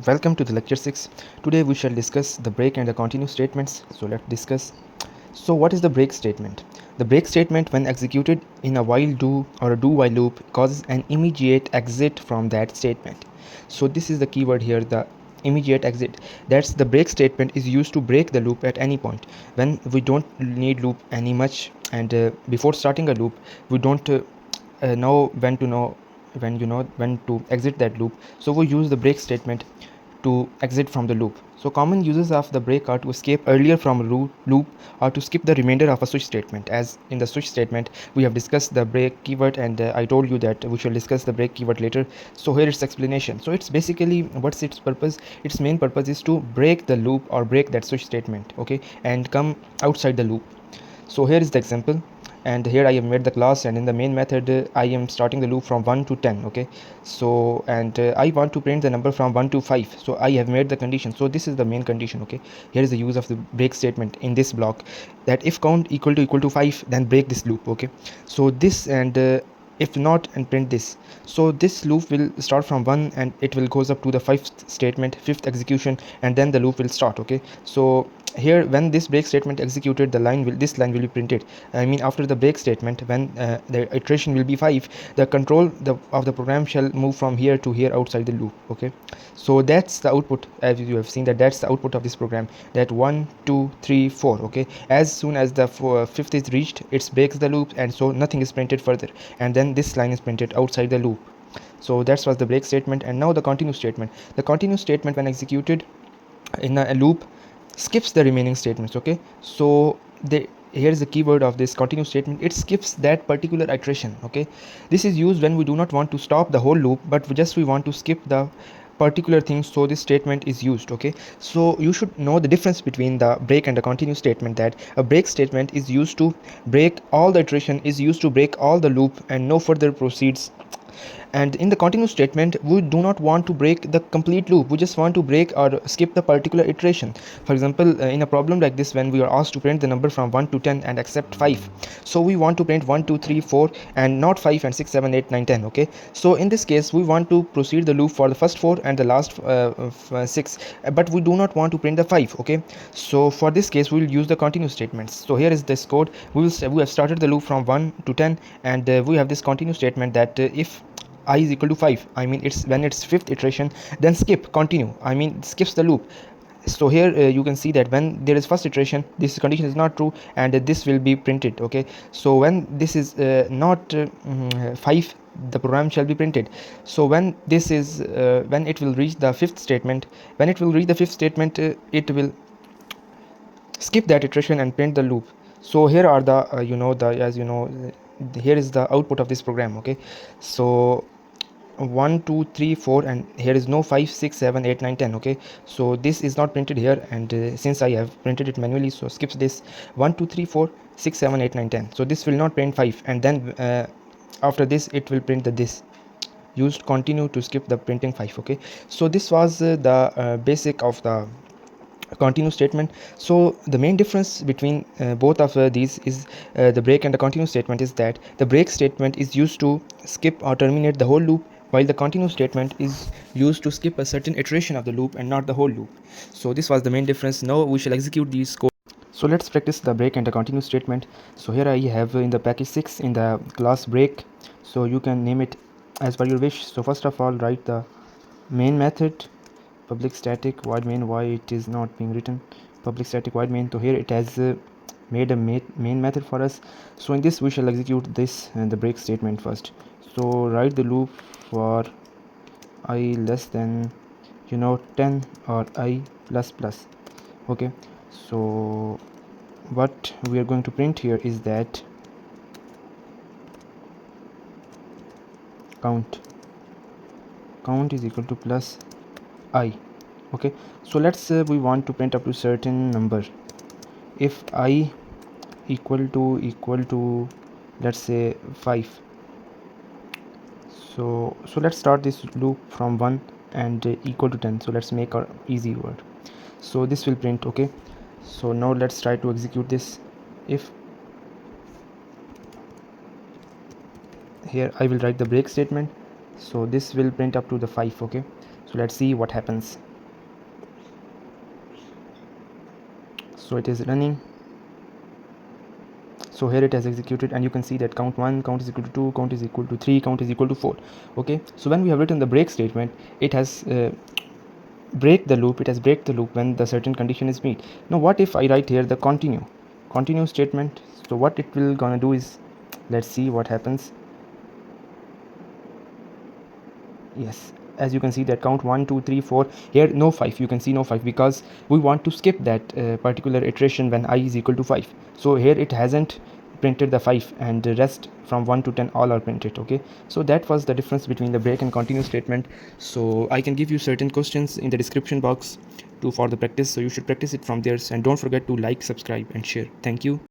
Welcome to the lecture 6. Today we shall discuss the break and the continue statements. So let's discuss. So what is the break statement? The break statement, when executed in a while do or a do while loop, causes an immediate exit from that statement. So this is the keyword here, the immediate exit. That's the break statement is used to break the loop at any point when we don't need loop any much, and before starting a loop we don't know when to exit that loop. So we use the break statement to exit from the loop. So common uses of the break are to escape earlier from a loop or to skip the remainder of a switch statement. As in the switch statement we have discussed the break keyword, and I told you that we shall discuss the break keyword later. So here is explanation. So it's basically, what's its purpose? Its main purpose is to break the loop or break that switch statement, okay, and come outside the loop. So here is the example, and here I have made the class, and in the main method I am starting the loop from 1 to 10, okay. So and I want to print the number from 1 to 5, so I have made the condition. So this is the main condition, okay. Here is the use of the break statement in this block, that if count equal to 5, then break this loop, okay. So this, and if not, and print this. So this loop will start from 1 and it will goes up to the 5th statement, 5th execution, and then the loop will start, okay. So here, when this break statement executed, this line will be printed. I mean, after the break statement, when the iteration will be 5, the control of the program shall move from here to here outside the loop, okay. So that's the output. As you have seen, that's the output of this program, that 1 2 3 4, okay. As soon as the 5th is reached, it breaks the loop, and so nothing is printed further, and then this line is printed outside the loop. So that was the break statement. And now the continue statement. The continue statement, when executed in a loop, skips the remaining statements, okay. So here is the keyword of this continue statement. It skips that particular iteration, okay. This is used when we do not want to stop the whole loop, but we want to skip the particular thing. So this statement is used, okay. So you should know the difference between the break and the continue statement, that a break statement is used to break all the iteration, is used to break all the loop and no further proceeds. And in the continue statement, we do not want to break the complete loop, we just want to break or skip the particular iteration. For example, in a problem like this, when we are asked to print the number from 1 to 10 and accept 5, so we want to print 1 2 3 4 and not 5 and 6 7 8 9 10, okay. So in this case we want to proceed the loop for the first 4 and the last 6, but we do not want to print the 5, okay. So for this case we will use the continue statements. So here is this code. We have started the loop from 1 to 10, and we have this continue statement, that if I is equal to 5, I mean it's when it's 5th iteration, then skip continue, I mean it skips the loop. So here you can see that when there is first iteration, this condition is not true, and this will be printed, okay. So when this is not 5, the program shall be printed. So when this is when it will reach the 5th statement, it will skip that iteration and print the loop. So here are the here is the output of this program, okay. So 1 2 3 4, and here is no 5 6 7 8 9 10, okay. So this is not printed here, and since I have printed it manually, so skips this 1 2 3 4 6 7 8 9 10. So this will not print 5, and then after this it will print this. Used continue to skip the printing 5, okay. So this was the basic of the continue statement. So the main difference between both of these is the break and the continue statement is that the break statement is used to skip or terminate the whole loop, while the continue statement is used to skip a certain iteration of the loop and not the whole loop. So this was the main difference. Now we shall execute these code. So let's practice the break and the continue statement. So here I have in the package 6 in the class break, so you can name it as per your wish. So first of all, write the main method, public static void main. Why it is not being written public static void main? So here it has made a main method for us. So in this we shall execute this and the break statement first. So write the loop for I less than 10 or I plus plus, okay. So what we are going to print here is that count is equal to plus I, okay. So let's we want to print up to certain number. If I equal to let's say 5, so let's start this loop from 1 and equal to 10. So let's make our easy word. So this will print, okay. So now let's try to execute this. If here I will write the break statement, so this will print up to the 5, okay. So let's see what happens. So it is running. So here it has executed, and you can see that count 1, count is equal to 2, count is equal to 3, count is equal to 4. Okay, so when we have written the break statement, it has break the loop, when the certain condition is met. Now what if I write here the continue statement? So what it will gonna do is, let's see what happens. Yes, as you can see that count 1 2 3 4, here no 5, you can see no 5, because we want to skip that particular iteration when I is equal to 5. So here it hasn't printed the 5, and the rest from 1 to 10 all are printed. Okay, so that was the difference between the break and continue statement. So I can give you certain questions in the description box to for the practice, so you should practice it from there, and don't forget to like, subscribe and share. Thank you.